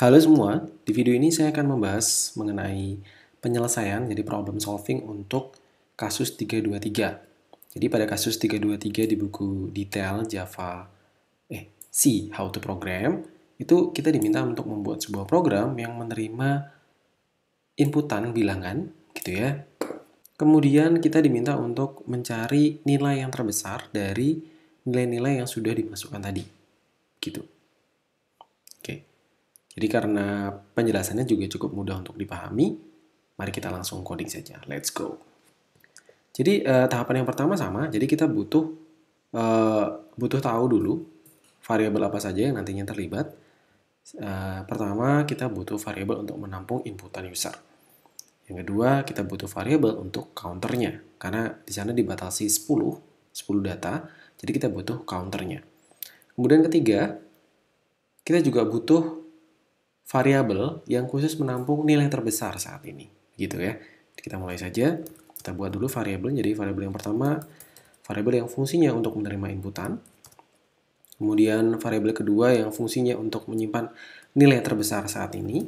Halo semua, di video ini saya akan membahas mengenai penyelesaian, jadi problem solving untuk kasus 323. Jadi pada kasus 323 di buku detail Java C How to Program, itu kita diminta untuk membuat sebuah program yang menerima inputan bilangan, gitu ya. Kemudian kita diminta untuk mencari nilai yang terbesar dari nilai-nilai yang sudah dimasukkan tadi, gitu. Oke. Jadi karena penjelasannya juga cukup mudah untuk dipahami, mari kita langsung coding saja. Let's go. Jadi tahapan yang pertama sama, jadi kita butuh tahu dulu variabel apa saja yang nantinya terlibat. Pertama, kita butuh variabel untuk menampung inputan user. Yang kedua, kita butuh variabel untuk counternya, karena di sana dibatasi 10 data, jadi kita butuh counternya. Kemudian ketiga, kita juga butuh variabel yang khusus menampung nilai terbesar saat ini, gitu ya. Kita mulai saja. Kita buat dulu variabel. Jadi variabel yang pertama, variabel yang fungsinya untuk menerima inputan. Kemudian variabel kedua yang fungsinya untuk menyimpan nilai terbesar saat ini.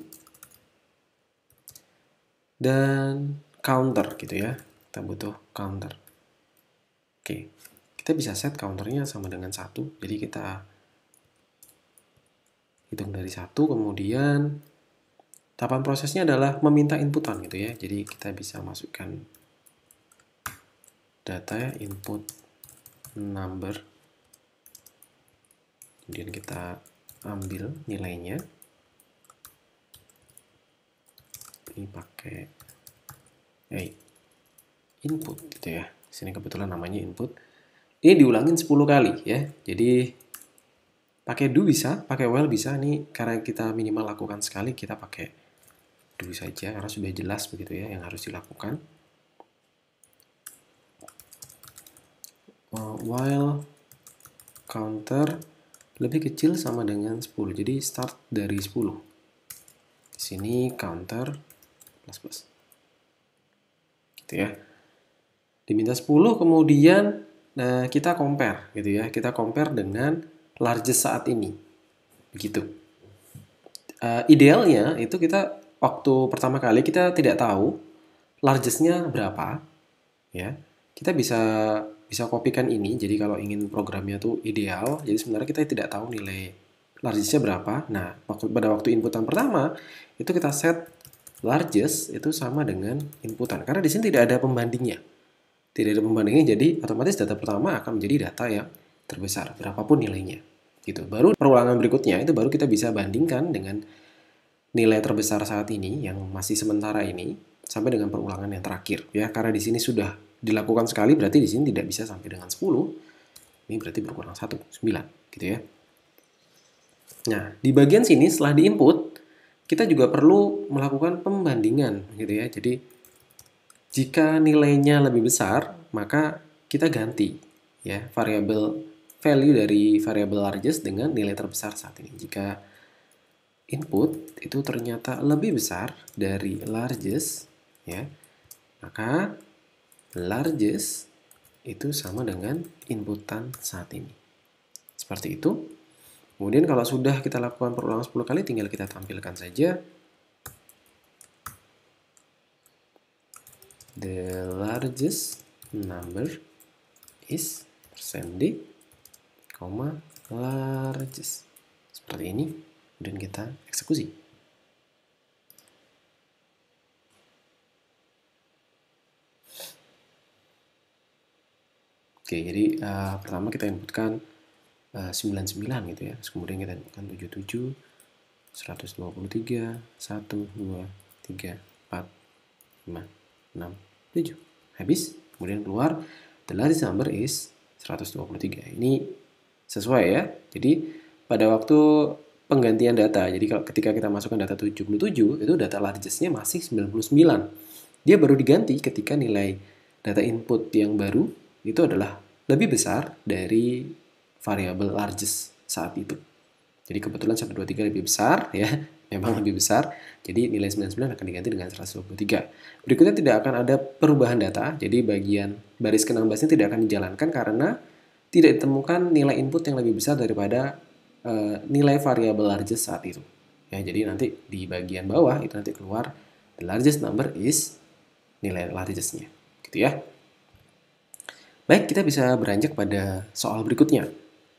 Dan counter gitu ya. Kita butuh counter. Oke. Kita bisa set counternya sama dengan 1. Jadi kita hitung dari 1, kemudian tahapan prosesnya adalah meminta inputan gitu ya. Jadi kita bisa masukkan data ya, input number. Kemudian kita ambil nilainya. Ini pakai input gitu ya. Sini kebetulan namanya input. Ini diulangin 10 kali ya. Jadi pakai do bisa, pakai while bisa. Nih karena kita minimal lakukan sekali, kita pakai do saja karena sudah jelas begitu ya yang harus dilakukan. While counter lebih kecil sama dengan 10. Jadi start dari 10. Di sini counter plus. Gitu ya. Diminta 10, kemudian kita compare gitu ya. Kita compare dengan largest saat ini. Begitu. Idealnya itu kita waktu pertama kali kita tidak tahu largest-nya berapa ya. Kita bisa kopikan ini. Jadi kalau ingin programnya tuh ideal, jadi sebenarnya kita tidak tahu nilai largest-nya berapa. Nah, pada waktu inputan pertama itu kita set largest itu sama dengan inputan. Karena di sini tidak ada pembandingnya. Tidak ada pembandingnya, jadi otomatis data pertama akan menjadi data yang terbesar, berapapun nilainya. Gitu. Baru perulangan berikutnya itu baru kita bisa bandingkan dengan nilai terbesar saat ini yang masih sementara ini sampai dengan perulangan yang terakhir ya. Karena di sini sudah dilakukan sekali, berarti di sini tidak bisa sampai dengan 10. Ini berarti berkurang 1, 9 gitu ya. Nah, di bagian sini setelah diinput, kita juga perlu melakukan pembandingan gitu ya. Jadi jika nilainya lebih besar, maka kita ganti ya variabel value dari variabel largest dengan nilai terbesar saat ini. Jika input itu ternyata lebih besar dari largest ya, maka largest itu sama dengan inputan saat ini. Seperti itu. Kemudian kalau sudah kita lakukan perulangan 10 kali, tinggal kita tampilkan saja the largest number is %d, largest. Seperti ini. Kemudian kita eksekusi. Oke, jadi pertama kita inputkan 99 gitu ya. Terus kemudian kita inputkan 77, 123, 1, 2, 3, 4, 5, 6, 7. Habis, kemudian keluar the largest number is 123. Ini sesuai ya. Jadi pada waktu penggantian data, jadi kalau ketika kita masukkan data 77, itu data largest-nya masih 99. Dia baru diganti ketika nilai data input yang baru itu adalah lebih besar dari variabel largest saat itu. Jadi kebetulan 123 lebih besar ya, memang lebih besar. Jadi nilai 99 akan diganti dengan 123. Berikutnya tidak akan ada perubahan data. Jadi bagian baris ke-16 tidak akan dijalankan karena tidak ditemukan nilai input yang lebih besar daripada nilai variabel largest saat itu. Ya, jadi nanti di bagian bawah itu nanti keluar the largest number is nilai largest-nya. Gitu ya. Baik, kita bisa beranjak pada soal berikutnya.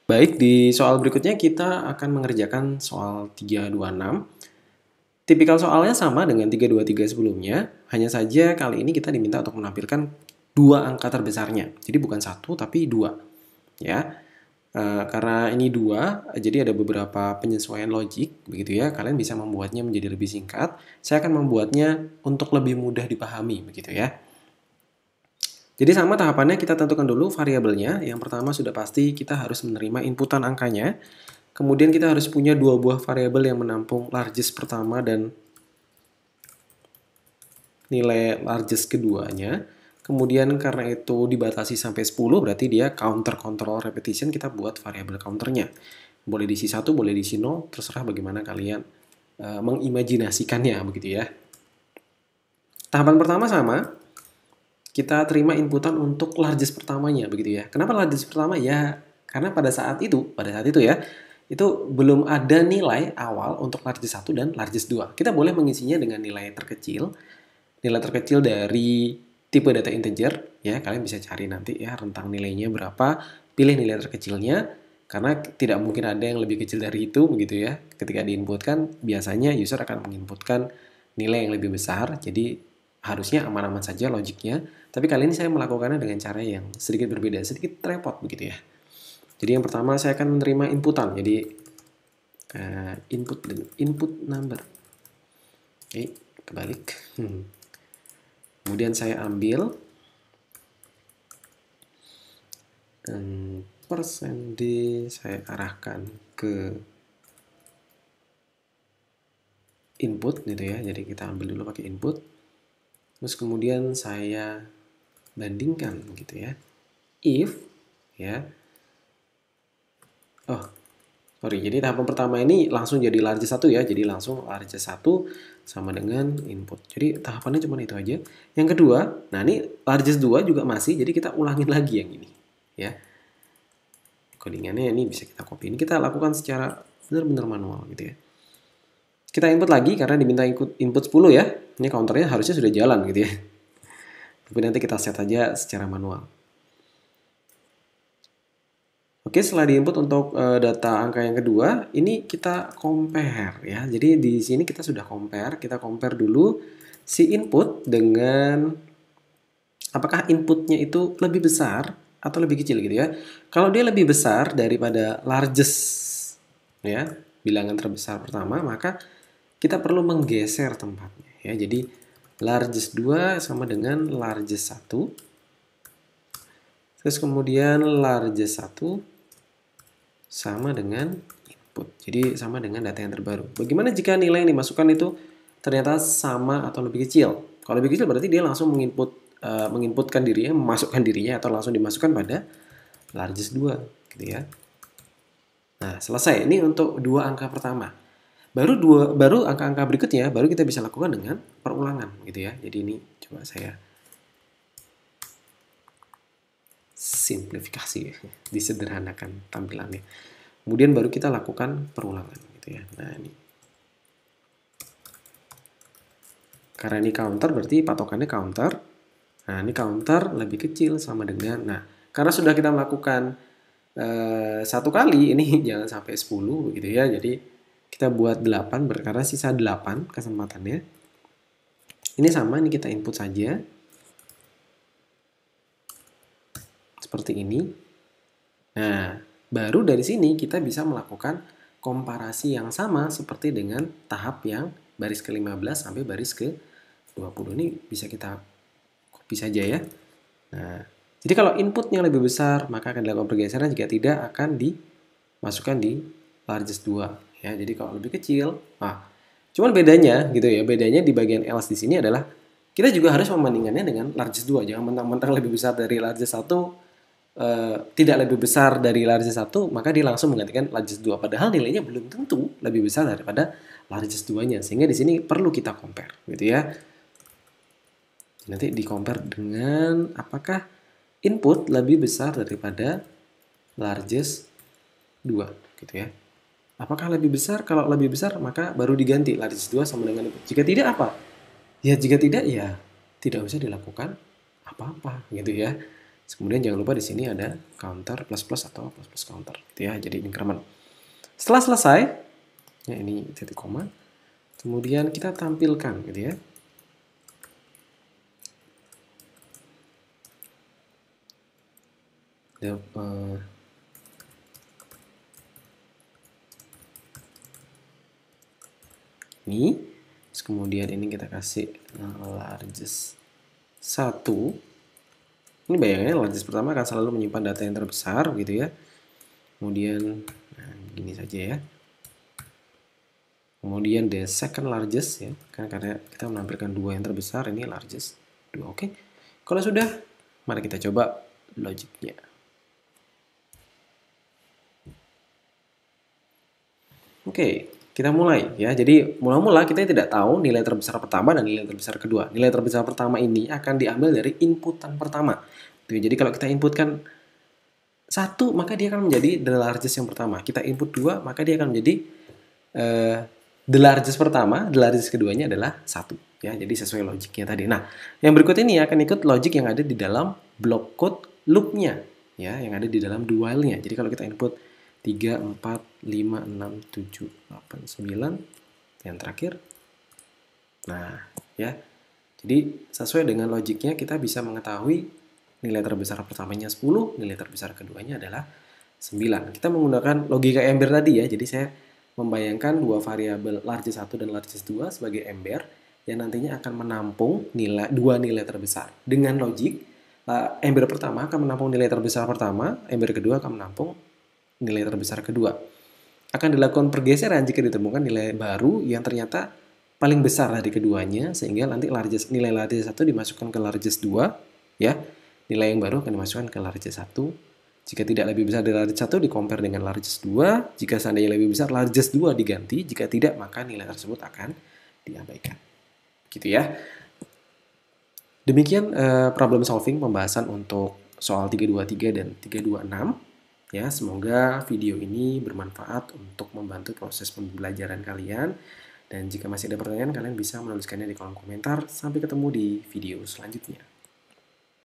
Baik, di soal berikutnya kita akan mengerjakan soal 326. Tipikal soalnya sama dengan 323 sebelumnya, hanya saja kali ini kita diminta untuk menampilkan dua angka terbesarnya. Jadi bukan satu, tapi dua. Ya, karena ini dua, jadi ada beberapa penyesuaian logik, begitu ya. Kalian bisa membuatnya menjadi lebih singkat. Saya akan membuatnya untuk lebih mudah dipahami, begitu ya. Jadi sama tahapannya, kita tentukan dulu variabelnya. Yang pertama sudah pasti kita harus menerima inputan angkanya. Kemudian kita harus punya dua buah variabel yang menampung largest pertama dan nilai largest keduanya. Kemudian karena itu dibatasi sampai 10, berarti dia counter control repetition, kita buat variabel counternya. Boleh diisi 1, boleh diisi 0, terserah bagaimana kalian mengimajinasikannya, begitu ya. Tahapan pertama sama. Kita terima inputan untuk largest pertamanya, begitu ya. Kenapa largest pertama? Ya, karena pada saat itu ya, itu belum ada nilai awal untuk largest 1 dan largest 2. Kita boleh mengisinya dengan nilai terkecil dari tipe data integer, ya. Kalian bisa cari nanti ya rentang nilainya berapa, pilih nilai terkecilnya, karena tidak mungkin ada yang lebih kecil dari itu, begitu ya. Ketika diinputkan, biasanya user akan menginputkan nilai yang lebih besar, jadi harusnya aman-aman saja logiknya. Tapi kali ini saya melakukannya dengan cara yang sedikit berbeda, sedikit repot begitu ya. Jadi yang pertama saya akan menerima inputan, jadi input number. Oke, kebalik. Kemudian saya ambil persen D, saya arahkan ke input gitu ya. Jadi kita ambil dulu pakai input. Terus kemudian saya bandingkan gitu ya. If ya. Oh, sorry. Jadi tahapan pertama ini langsung jadi largest 1 ya. Jadi langsung largest 1 sama dengan input. Jadi tahapannya cuma itu aja. Yang kedua, nah ini largest 2 juga masih, jadi kita ulangin lagi yang ini ya. Codingannya ini bisa kita copy. Ini kita lakukan secara benar-benar manual gitu ya. Kita input lagi karena diminta input 10 ya. Ini counternya harusnya sudah jalan gitu ya. Tapi nanti kita set aja secara manual. Oke, setelah diinput untuk data angka yang kedua, ini kita compare ya. Jadi di sini kita sudah compare. Kita compare dulu si input dengan apakah inputnya itu lebih besar atau lebih kecil gitu ya. Kalau dia lebih besar daripada largest ya, bilangan terbesar pertama, maka kita perlu menggeser tempatnya ya. Jadi largest 2 sama dengan largest 1. Terus kemudian largest 1 sama dengan input. Jadi sama dengan data yang terbaru. Bagaimana jika nilai yang dimasukkan itu ternyata sama atau lebih kecil? Kalau lebih kecil berarti dia langsung menginputkan dirinya, memasukkan dirinya atau langsung dimasukkan pada largest 2 gitu ya. Nah, selesai. Ini untuk dua angka pertama. Baru angka-angka berikutnya baru kita bisa lakukan dengan perulangan gitu ya. Jadi ini coba saya simplifikasi, disederhanakan tampilannya. Kemudian baru kita lakukan perulangan gitu ya. Nah, ini. Karena ini counter berarti patokannya counter. Nah, ini counter lebih kecil sama dengan, nah, karena sudah kita melakukan satu kali, ini jangan sampai 10 gitu ya. Jadi kita buat 8 karena sisa 8 kesempatannya. Ini sama, ini kita input saja. Seperti ini. Nah, baru dari sini kita bisa melakukan komparasi yang sama seperti dengan tahap yang baris ke-15 sampai baris ke-20. Ini bisa kita copy saja ya. Nah, jadi kalau inputnya lebih besar, maka akan dilakukan pergeseran, jika tidak akan dimasukkan di largest 2. Ya, jadi kalau lebih kecil, cuman bedanya gitu ya, bedanya di bagian else di sini adalah kita juga harus membandingkannya dengan largest 2. Jangan mentang-mentang lebih besar dari largest 1, tidak lebih besar dari largest 1, maka dia langsung menggantikan largest 2. Padahal nilainya belum tentu lebih besar daripada largest 2-nya. Sehingga di sini perlu kita compare gitu ya. Nanti di compare dengan apakah input lebih besar daripada largest 2 gitu ya. Apakah lebih besar? Kalau lebih besar, maka baru diganti largest 2 sama dengan itu. Jika tidak apa? Ya, jika tidak, ya tidak usah dilakukan apa-apa gitu ya. Kemudian jangan lupa di sini ada counter plus plus atau plus plus counter gitu ya. Jadi increment. Setelah selesai, ya ini titik koma. Kemudian kita tampilkan gitu ya. Ini, terus kemudian ini kita kasih largest 1. Ini bayangannya largest pertama akan selalu menyimpan data yang terbesar gitu ya. Kemudian gini saja ya. Kemudian the second largest ya, karena kita menampilkan 2 yang terbesar, ini largest 2. Oke. Kalau sudah, mari kita coba logiknya. Oke, kita mulai ya. Jadi mula-mula kita tidak tahu nilai terbesar pertama dan nilai terbesar kedua. Nilai terbesar pertama ini akan diambil dari inputan pertama. Jadi kalau kita inputkan 1, maka dia akan menjadi the largest yang pertama. Kita input 2, maka dia akan menjadi the largest pertama, the largest keduanya adalah 1. Ya, jadi sesuai logiknya tadi. Nah, yang berikut ini akan ikut logik yang ada di dalam block code loop-nya. Ya, yang ada di dalam do while-nya. Jadi kalau kita input 3, 4, 5, 6, 7, 8, 9, yang terakhir. Nah, ya. Jadi sesuai dengan logiknya kita bisa mengetahui nilai terbesar pertamanya 10, nilai terbesar keduanya adalah 9. Kita menggunakan logika ember tadi ya. Jadi saya membayangkan dua variabel largest 1 dan largest 2 sebagai ember yang nantinya akan menampung dua nilai terbesar. Dengan logik, ember pertama akan menampung nilai terbesar pertama, ember kedua akan menampung nilai terbesar kedua. Akan dilakukan pergeseran jika ditemukan nilai baru yang ternyata paling besar dari keduanya, sehingga nanti nilai largest 1 dimasukkan ke largest 2, ya. Nilai yang baru akan dimasukkan ke largest 1. Jika tidak lebih besar dari largest 1, di-compare dengan largest 2. Jika seandainya lebih besar, largest 2 diganti. Jika tidak, maka nilai tersebut akan diabaikan. Gitu ya. Demikian problem solving pembahasan untuk soal 323 dan 326. Ya, semoga video ini bermanfaat untuk membantu proses pembelajaran kalian. Dan jika masih ada pertanyaan, kalian bisa menuliskannya di kolom komentar. Sampai ketemu di video selanjutnya.